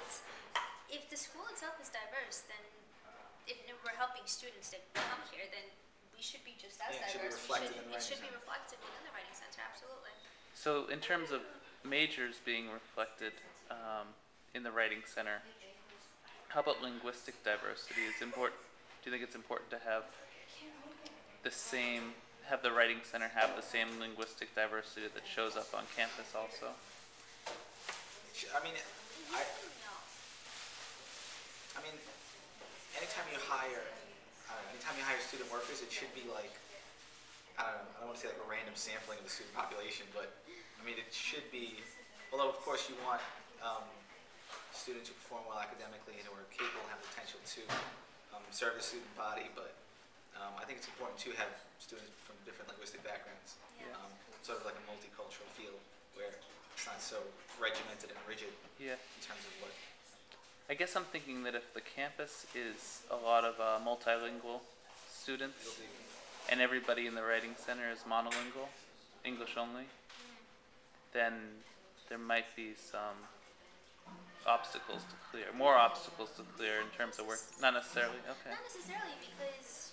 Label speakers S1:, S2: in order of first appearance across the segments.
S1: it's if the school itself is diverse, then if we're helping students that come here, then we should be just as
S2: Yeah, it should be
S1: diverse.
S2: reflected in the
S1: It
S2: Writing
S1: should be
S2: Center.
S1: reflected within the writing center. Absolutely.
S3: So in terms of majors being reflected in the writing center, how about linguistic diversity? Is important? Do you think it's important to have have the writing center have the same linguistic diversity that shows up on campus also?
S2: I mean, I,
S1: Yes and no.
S2: I mean, anytime you hire, I don't know, anytime you hire student workers, it should be like, I don't know, I don't want to say like a random sampling of the student population, but I mean, it should be, although of course you want students who perform well academically and who are capable and have potential to serve the student body, but I think it's important to have students from different linguistic backgrounds,
S1: Yeah.
S2: sort of like a multicultural feel where it's not so regimented and rigid
S3: Yeah.
S2: in terms of what.
S3: I guess I'm thinking that if the campus is a lot of multilingual students
S2: It'll be,
S3: and everybody in the writing center is monolingual, English only, then there might be some obstacles to clear, more obstacles to clear in terms of work. Not necessarily. Okay.
S1: Not necessarily, because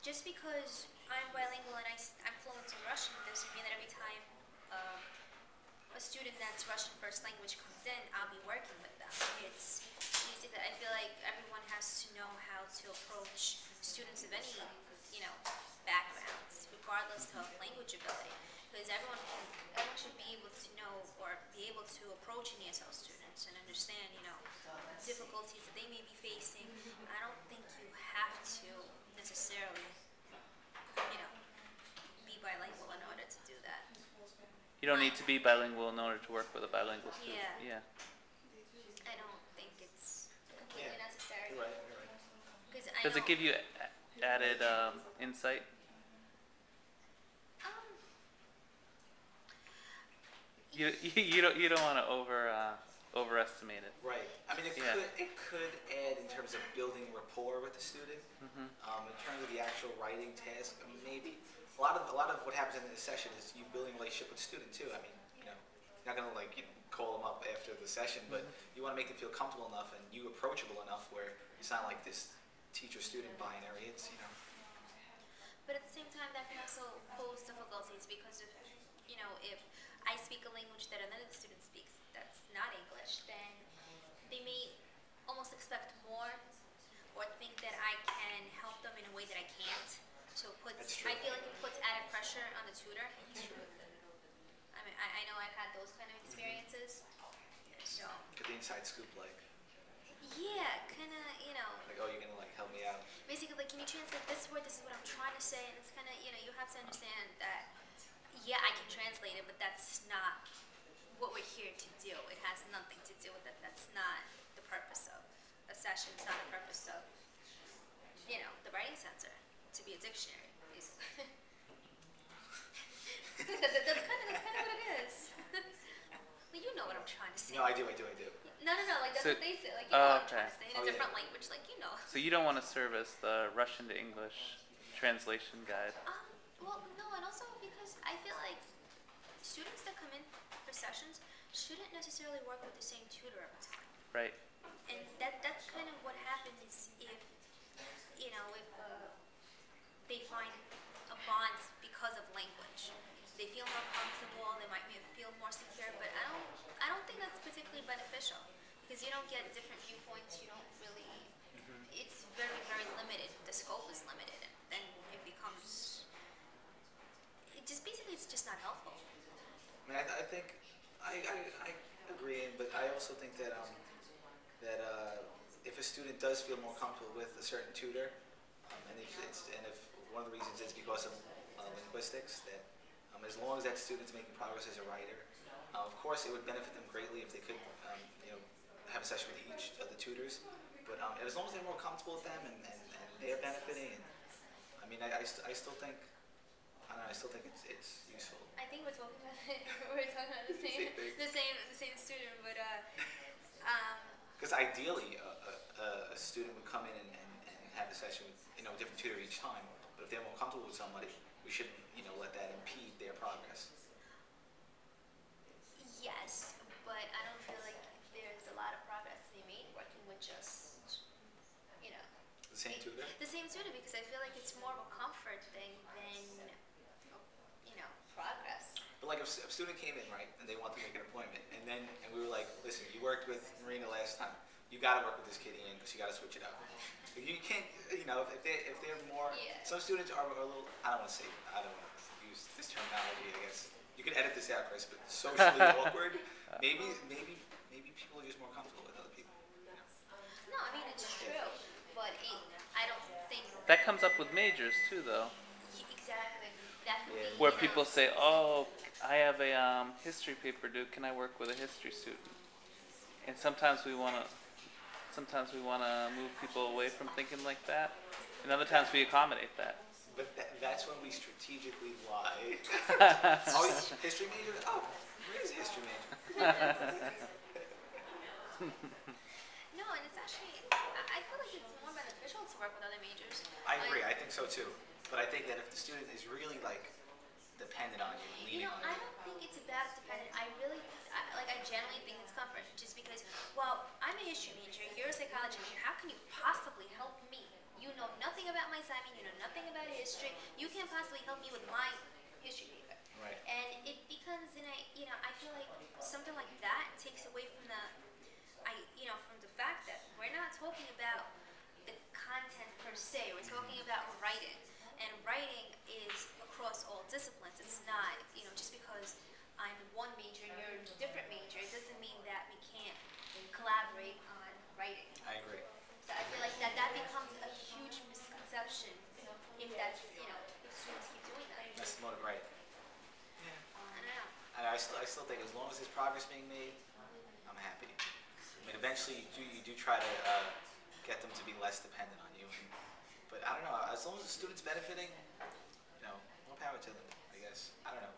S1: just because I'm bilingual and I'm fluent in Russian doesn't mean that every time a student that's Russian first language comes in, I'll be working with them. It's basically, I feel like everyone has to know how to approach students of any backgrounds, regardless of language ability, because everyone should be able to know or be able to approach an ESL students and understand difficulties that they may be facing. I don't think you have to necessarily be bilingual in order to do that.
S3: You don't need to be bilingual in order to work with a bilingual student.
S1: Yeah.
S3: Yeah.
S1: I don't think it's completely
S2: Yeah.
S1: necessary.
S2: you're right, you're right.
S1: Because
S3: Does it give you added insight?
S1: Um,
S3: You don't want to overestimate it.
S2: Right. I mean,
S3: Yeah.
S2: it could add in terms of building rapport with the student.
S3: Hmm.
S2: In terms of the actual writing task, I mean, maybe a lot of what happens in this session is you building a relationship with the student too. I mean, you're not gonna call them up after the session, but you want to make them feel comfortable enough and you approachable enough where it's not like this teacher-student binary. It's
S1: but at the same time, that can also pose difficulties because if I speak a language that another student speaks that's not English, then they may almost expect more or think that I can help them in a way that I can't. So
S2: That's true.
S1: I feel like it puts added pressure on the tutor. I mean, I know I've had those kind of experiences. So
S2: get the inside scoop,
S1: yeah, kind of,
S2: oh, you're gonna help me out.
S1: basically, like, can you translate this word? This is what I'm trying to say, and it's kind of, you have to understand that, yeah, I can translate it, but that's not what we're here to do. It has nothing to do with it. That's not the purpose of a session. It's not the purpose of, the writing center to be a dictionary, basically. that's kind of what it is. Well, you know what I'm trying to say.
S2: No, I do.
S1: No, like that's
S3: So-
S1: what they say. Like, what I'm
S3: okay.
S1: trying to say in a
S2: Oh, yeah.
S1: different language,
S3: So you don't want to serve as the Russian to English translation guide.
S1: Well, no, and also because I feel like students that come in for sessions shouldn't necessarily work with the same tutor every time.
S3: Right.
S1: And that's kind of what happens if they find a bond because of language. They feel more comfortable, they might feel more secure, but I don't think that's particularly beneficial because you don't get different viewpoints, you don't really, it's very, very limited, the scope is limited, and then it becomes, it's just not helpful.
S2: I mean, I think I agree, but I also think that if a student does feel more comfortable with a certain tutor, and if one of the reasons is because of linguistics, that as long as that student's making progress as a writer, of course it would benefit them greatly if they could have a session with each of the tutors. But as long as they're more comfortable with them and they're benefiting, and I mean, I still think. I don't know, I still think it's useful.
S1: I think we're talking about the same
S2: thing.
S1: the same student, but
S2: Because ideally, a student would come in and have a session with a different tutor each time. But if they're more comfortable with somebody, we shouldn't let that impede their progress.
S1: yes, but I don't feel like there's a lot of
S2: same tutor.
S1: The same tutor, because I feel like it's more of a comfort thing than, progress.
S2: But like if a student came in, right, and they want to make an appointment, and we were like, listen, you worked with Marina last time. You got to work with this kid Ian because you got to switch it up. You can't, if they're more.
S1: Yeah.
S2: Some students are a little. I don't want to use this terminology. I guess you can edit this out, Chris. But socially awkward. Maybe people are just more comfortable with other people.
S1: No, I mean it's true, but I don't think
S3: That comes up with majors too, though,
S1: exactly. That could be,
S3: where people say, "Oh, I have a history paper due. Can I work with a history student?" And sometimes we want to move people away from thinking like that, and other times we accommodate that.
S2: But that's when we strategically lie. Oh, history major? Oh, Marina's a history major.
S1: No, and it's actually, I feel like it's more beneficial to work with other majors.
S2: I agree. I think so too. But I think that if the student is really like dependent on you, leaning on
S1: I
S2: you.
S1: don't think it's about dependent. I generally think it's comfort, just because, well, I'm a history major, you're a psychology major. How can you possibly help me? You know nothing about my assignment. You know nothing about history. You can't possibly help me with my history paper.
S2: Right.
S1: And it becomes, I feel like something like that takes away from from the fact that we're not talking about the content per se. We're talking about writing, and writing is across all disciplines. It's not, just because I'm one major and you're a different major, it doesn't mean that we can't collaborate on writing.
S2: I agree.
S1: So I feel like that becomes a huge misconception if that's, if students keep doing that.
S2: That's the motive, right?
S1: I don't know.
S2: I still think as long as there's progress being made, I'm happy. I mean, eventually you do try to get them to be less dependent on you. But I don't know. As long as the student's benefiting, more power to them. I guess. I don't know.